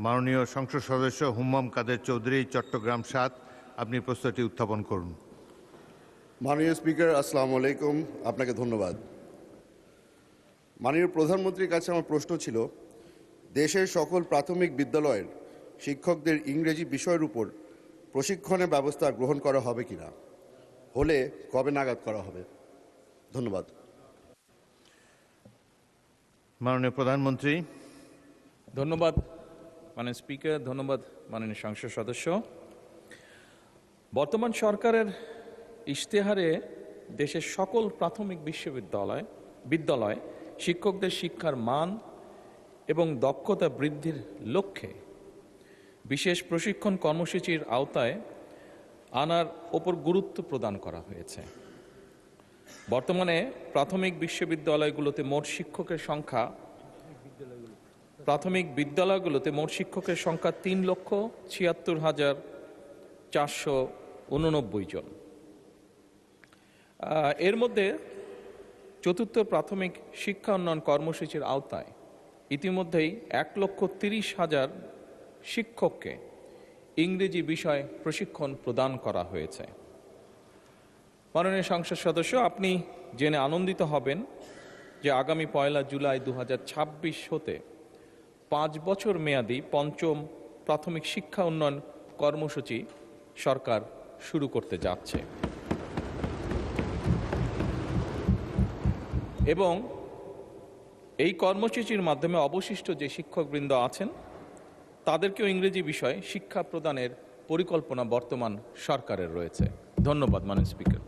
মাননীয় সংসদ সদস্য হুম্মাম কাদের চৌধুরী, চট্টগ্রাম ৭, আপনি প্রশ্নটি উত্থাপন করুন। মাননীয় স্পিকার, আসসালামু আলাইকুম। আপনাকে ধন্যবাদ। মাননীয় প্রধানমন্ত্রীর কাছে আমার প্রশ্ন ছিল, দেশের সকল প্রাথমিক বিদ্যালয়ের শিক্ষকদের ইংরেজি বিষয়ের উপর প্রশিক্ষণের ব্যবস্থা গ্রহণ করা হবে কিনা, হলে কবে নাগাদ করা হবে? ধন্যবাদ। মাননীয় প্রধানমন্ত্রী। ধন্যবাদ মাননীয় স্পিকার, ধন্যবাদ মাননীয় সংসদ সদস্য। বর্তমান সরকারের ইশতেহারে দেশের সকল প্রাথমিক বিদ্যালয় শিক্ষকদের শিক্ষার মান এবং দক্ষতা বৃদ্ধির লক্ষ্যে বিশেষ প্রশিক্ষণ কর্মসূচির আওতায় আনার ওপর গুরুত্ব প্রদান করা হয়েছে। বর্তমানে প্রাথমিক বিদ্যালয়গুলোতে মোট শিক্ষকের সংখ্যা ৩,৭৬,৪89 জন। এর মধ্যে চতুর্থ প্রাথমিক শিক্ষা উন্নয়ন কর্মসূচির আওতায় ইতিমধ্যেই ১,৩০,০০০ শিক্ষককে ইংরেজি বিষয়ে প্রশিক্ষণ প্রদান করা হয়েছে। মাননীয় সংসদ সদস্য, আপনি জেনে আনন্দিত হবেন যে আগামী ১ জুলাই ২০২৬ হতে ৫ বছর মেয়াদী পঞ্চম প্রাথমিক শিক্ষা উন্নয়ন কর্মসূচি সরকার শুরু করতে যাচ্ছে এবং এই কর্মসূচির মাধ্যমে অবশিষ্ট যে শিক্ষকবৃন্দ আছেন তাদেরকেও ইংরেজি বিষয়ে শিক্ষা প্রদানের পরিকল্পনা বর্তমান সরকারের রয়েছে। ধন্যবাদ মাননীয় স্পিকার।